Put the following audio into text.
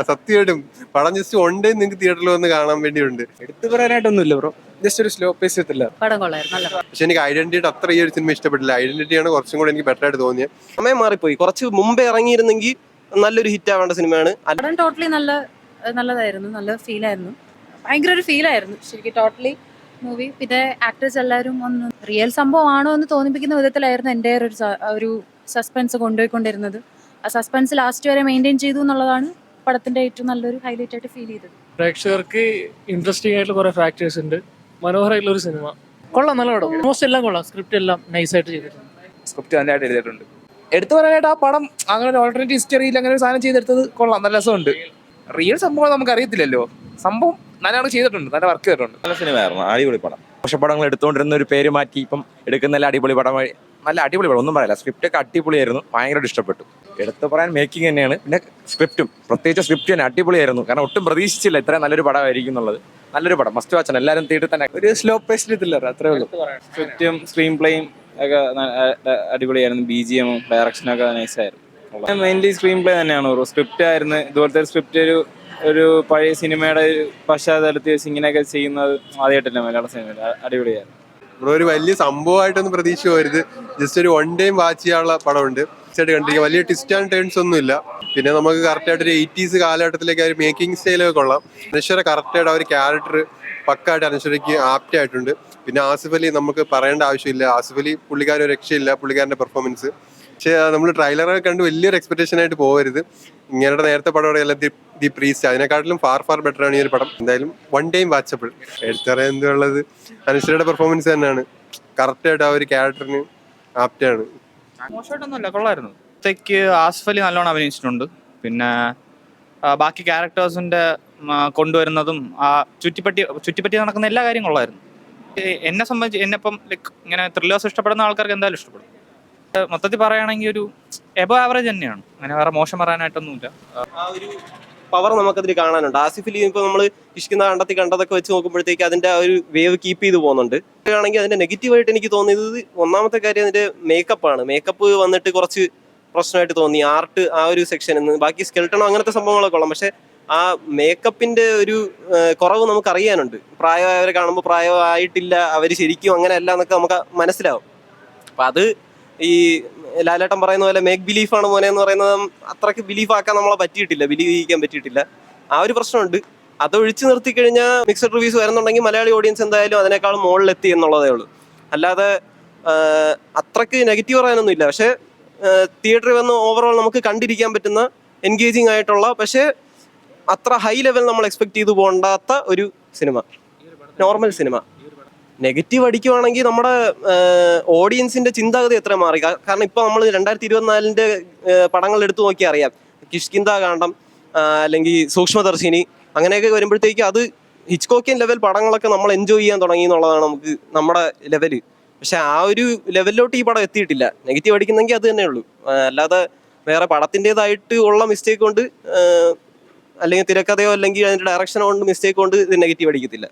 സത്യമായിട്ടും പടം just one day നിങ്ങൾക്ക് തിയേറ്ററിൽ വന്ന് കാണാൻ വേണ്ടിയുണ്ട്. എടുത്തു പറയാനായിട്ടൊന്നുമില്ല ബ്രോ, ജസ്റ്റ് ഒരു സ്ലോ പേസ് എത്തില്ല. പടം കൊള്ളായിരുന്നു. പക്ഷെ എനിക്ക് ഐഡന്റിറ്റി അത്ര ഈ ഒരു സിനിമ ഇഷ്ടപ്പെട്ടില്ല. ഐഡന്റിറ്റിയാണ് കുറച്ചും കൂടെ എനിക്ക് ബെറ്റർ ആയിട്ട് തോന്നിയത്. സമയം മാറിപ്പോയി, കുറച്ച് മുമ്പേ ഇറങ്ങിയിരുന്നെങ്കിൽ നല്ലൊരു ഹിറ്റ് ആവേണ്ട സിനിമയാണ്. പടം ടോട്ടലി നല്ലതായിരുന്നു, നല്ല ഫീലായിരുന്നു, ഭയങ്കര ഒരു ഫീലായിരുന്നു ശരിക്കും ടോട്ടലി മൂവി. പിന്നെ ആക്ടേഴ്സ് എല്ലാവരും ഒന്ന് റിയൽ സംഭവമാണോ എന്ന് തോന്നിപ്പിക്കുന്ന വിധത്തിലായിരുന്നു എൻ്റെ ഒരു സസ്പെൻസ് കൊണ്ടുപോയിക്കൊണ്ടിരുന്നത്. ആ സസ്പെൻസ് ലാസ്റ്റ് വരെ മെയിൻറ്റെയിൻ ചെയ്തു എന്നുള്ളതാണ് പടത്തിന്റെ ഏറ്റവും നല്ലൊരു ഹൈലൈറ്റ് ആയിട്ട് ഫീൽ ചെയ്തത്. പ്രേക്ഷകർക്ക് ഇൻട്രസ്റ്റിംഗ് ആയിട്ടുള്ള കുറെ ഫാക്ടേഴ്സ് ഉണ്ട്. മനോഹരമായിട്ടുള്ള ഒരു സിനിമ, കൊള്ളാം, നല്ല പടം. ഓൾമോസ്റ്റ് എല്ലാം കൊള്ളാം, സ്ക്രിപ്റ്റ് എല്ലാം നൈസായിട്ട് ചെയ്തിട്ടുണ്ട്. സ്ക്രിപ്റ്റ് നല്ലതായിട്ട് എഴുതിയിട്ടുണ്ട്. എടുത്തു പറയാനായിട്ട് ആ പടം അങ്ങനെ ഒരു ഓൾട്ടർനേറ്റ് ഹിസ്റ്ററിയിൽ അങ്ങനെ ഒരു സാധനം ചെയ്തെടുത്തത് കൊള്ളാം, നല്ല രസമുണ്ട്. റിയൽ സംഭവം നമുക്ക് അറിയത്തില്ലല്ലോ, സംഭവം നല്ലതാണ് ചെയ്തിട്ടുണ്ട്, നല്ല വർക്ക് ചെയ്തിട്ടുണ്ട്. നല്ല സിനിമയായിരുന്നു, അടിപൊളി പടം. പക്ഷെ പടങ്ങൾ എടുത്തുകൊണ്ടിരുന്ന ഒരു പേര് മാറ്റി ഇപ്പം എടുക്കുന്ന അടിപൊളി പടം, നല്ല അടിപൊളി പടം, ഒന്നും പറയില്ല. സ്ക്രിപ്റ്റൊക്കെ അടിപൊളിയായിരുന്നു, ഭയങ്കരമായിട്ട് ഇഷ്ടപ്പെട്ടു. എടുത്തു പറയാൻ മേക്കിംഗ് തന്നെയാണ്, പിന്നെ സ്ക്രിപ്റ്റും, പ്രത്യേകിച്ച് സ്ക്രിപ്റ്റ് തന്നെ അടിപൊളിയായിരുന്നു. കാരണം ഒട്ടും പ്രതീക്ഷിച്ചില്ല ഇത്രയും നല്ലൊരു പടമായിരിക്കും എന്നുള്ളത്. നല്ലൊരു പടം, മസ്റ്റ് വാച്ച് ആണ്, എല്ലാവരും തിയേറ്ററിൽ തന്നെ. ഒരു സ്ലോ പേസ്ഡ് ഇതില്ല, അത്രേ ഉള്ളൂ. സ്ക്രിപ്റ്റും സ്ക്രീൻ പ്ലേയും ഒക്കെ അടിപൊളിയായിരുന്നു. BGM-ഉം ഡയറക്ഷനൊക്കെ നൈസായിരുന്നു. മെയിൻലി സ്ക്രീൻ പ്ലേ തന്നെയാണ്. ഒരു സ്ക്രിപ്റ്റ് ആയിരുന്നു, ഇതുപോലത്തെ സ്ക്രിപ്റ്റ് ഒരു പഴയ സിനിമയുടെ പശ്ചാത്തലത്തിൽ വെച്ച് ഇങ്ങനെയൊക്കെ ചെയ്യുന്നത് ആദ്യമായിട്ടല്ല മലയാള സിനിമയിൽ. അടിപൊളിയായിരുന്നു. ബ്രോ ഒരു വലിയ സംഭവമായിട്ടൊന്നും പ്രതീക്ഷ പോരുത്, ജസ്റ്റ് ഒരു വൺ ടൈം വാച്ച് ചെയ്യാനുള്ള പടമുണ്ട്. കണ്ടിരിക്കുക, വലിയ ട്വിസ്റ്റ് ആൻഡ് ടേൺസ് ഒന്നും ഇല്ല. പിന്നെ നമുക്ക് കറക്റ്റ് ആയിട്ട് ഒരു 80s കാലഘട്ടത്തിലേക്ക് ആ ഒരു മേക്കിംഗ് സ്റ്റൈലൊക്കെ കൊള്ളാം. അനശ്വര കറക്റ്റ് ആയിട്ട് ആ ഒരു ക്യാരക്ടർ പക്കായിട്ട് അനശ്വരയ്ക്ക് ആപ്റ്റ് ആയിട്ടുണ്ട്. പിന്നെ ആസിഫ് അലി നമുക്ക് പറയേണ്ട ആവശ്യമില്ല, ആസിഫ് അലി പുള്ളിക്കാരൻ രക്ഷയില്ല, പുള്ളിക്കാരന്റെ പെർഫോമൻസ്. പക്ഷെ നമ്മൾ ട്രailer കണ്ട് വലിയൊരു എക്സ്പെക്ടേഷൻ ആയിട്ട് പോകരുത്. ഇങ്ങനെയുടെ നേരത്തെ പടം ദി പ്രീസ്റ്റ്, അതിനെക്കാട്ടിലും ഫാർ ബെറ്റർ ആണ് ഈ ഒരു പടം. എന്തായാലും വൺ ടൈം വാച്ചബിൾ. എടുത്തറിയാൻ എന്തുള്ളത് അനശ്വരയുടെ പെർഫോമൻസ് തന്നെയാണ്, കറക്റ്റ് ആയിട്ട് ആ ഒരു ക്യാരക്ടറിന് ആപ്റ്റ് ആണ്. മോശമായിട്ടൊന്നുമില്ല, കൊള്ളായിരുന്നു. ഒറ്റയ്ക്ക് ആസിഫ് അലി നല്ലോണം അഭിനയിച്ചിട്ടുണ്ട്. പിന്നെ ബാക്കി ക്യാരക്ടേഴ്സിന്റെ കൊണ്ടുവരുന്നതും ആ ചുറ്റിപ്പറ്റി നടക്കുന്ന എല്ലാ കാര്യവും കൊള്ളായിരുന്നു. എന്നെ സംബന്ധിച്ച് എന്നെപ്പം ലൈക്ക് ഇങ്ങനെ ത്രില്ലേഴ്സ് ഇഷ്ടപ്പെടുന്ന ആൾക്കാർക്ക് എന്തായാലും ഇഷ്ടപ്പെടും. മൊത്തത്തിൽ പറയുകയാണെങ്കിൽ ഒരു എബോ ആവറേജ് തന്നെയാണ്, അങ്ങനെ വേറെ മോശം പറയാനായിട്ടൊന്നുമില്ല. ആ ഒരു പവർ നമുക്കതിൽ കാണാനുണ്ട്. ആസിഫ് അലി ഇപ്പോൾ നമ്മൾ ഇഷ്കിന്ന കണ്ടതൊക്കെ വെച്ച് നോക്കുമ്പോഴത്തേക്ക് അതിന്റെ ആ ഒരു വേവ് കീപ്പ് ചെയ്ത് പോകുന്നുണ്ട്. ആണെങ്കിൽ അതിന്റെ നെഗറ്റീവായിട്ട് എനിക്ക് തോന്നിയത് ഒന്നാമത്തെ കാര്യം അതിന്റെ മേക്കപ്പാണ്. മേക്കപ്പ് വന്നിട്ട് കുറച്ച് പ്രശ്നമായിട്ട് തോന്നി, ആർട്ട് ആ ഒരു സെക്ഷനിൽ നിന്ന്. ബാക്കി സ്കെൽട്ടണോ അങ്ങനത്തെ സംഭവങ്ങളൊക്കെ കൊള്ളാം, പക്ഷെ ആ മേക്കപ്പിന്റെ ഒരു കുറവ് നമുക്ക് അറിയാനുണ്ട്. പ്രായമായവരെ കാണുമ്പോൾ പ്രായമായിട്ടില്ല, അവർ ശരിക്കും അങ്ങനെയല്ല എന്നൊക്കെ നമുക്ക് മനസ്സിലാവും. അപ്പം അത് ഈ ലാലേട്ടൻ പറയുന്ന പോലെ മേക്ക് ബിലീഫാണ് മോനെ എന്ന് പറയുന്നത് അത്രയ്ക്ക് ബിലീഫാക്കാൻ നമ്മളെ ബിലീവ് ചെയ്യിക്കാൻ പറ്റിയിട്ടില്ല. ആ ഒരു പ്രശ്നമുണ്ട്. അത് ഒഴിച്ചു നിർത്തി കഴിഞ്ഞാൽ മിക്സഡ് റിവ്യൂസ് വരുന്നുണ്ടെങ്കിൽ മലയാളി ഓഡിയൻസ് എന്തായാലും അതിനേക്കാളും മുകളിലെത്തി എന്നുള്ളതേ ഉള്ളൂ. അല്ലാതെ അത്രയ്ക്ക് നെഗറ്റീവ് പറയാനൊന്നും ഇല്ല. പക്ഷേ തിയേറ്ററിൽ വന്ന് ഓവറോൾ നമുക്ക് കണ്ടിരിക്കാൻ പറ്റുന്ന എൻഗേജിങ് ആയിട്ടുള്ള, പക്ഷേ അത്ര ഹൈ ലെവൽ നമ്മൾ എക്സ്പെക്ട് ചെയ്തു പോകണ്ടാത്ത ഒരു സിനിമ, നോർമൽ സിനിമ. നെഗറ്റീവ് അടിക്കുവാണെങ്കിൽ നമ്മുടെ ഓഡിയൻസിന്റെ ചിന്താഗതി എത്ര മാറി. കാരണം ഇപ്പൊ നമ്മൾ 2024 പടങ്ങൾ എടുത്തു നോക്കിയാൽ അറിയാം. കിഷ്കിന്ദ കാണ്ഡം അല്ലെങ്കിൽ സൂക്ഷ്മദർശിനി അങ്ങനെയൊക്കെ വരുമ്പോഴത്തേക്ക് അത് ഹിച്ച്കോക്കിയൻ ലെവൽ പടങ്ങളൊക്കെ നമ്മൾ എൻജോയ് ചെയ്യാൻ തുടങ്ങി എന്നുള്ളതാണ് നമുക്ക് നമ്മുടെ ലെവല്. പക്ഷെ ആ ഒരു ലെവലിലോട്ട് ഈ പടം എത്തിയിട്ടില്ല. നെഗറ്റീവ് അടിക്കുന്നെങ്കിൽ അത് തന്നെ ഉള്ളൂ, അല്ലാതെ വേറെ പടത്തിൻ്റെതായിട്ട് ഉള്ള മിസ്റ്റേക്ക് കൊണ്ട് അല്ലെങ്കിൽ തിരക്കഥയോ അല്ലെങ്കിൽ അതിന്റെ ഡയറക്ഷനോ കൊണ്ട് മിസ്റ്റേക്ക് കൊണ്ട് ഇത് നെഗറ്റീവ് അടിക്കത്തില്ല.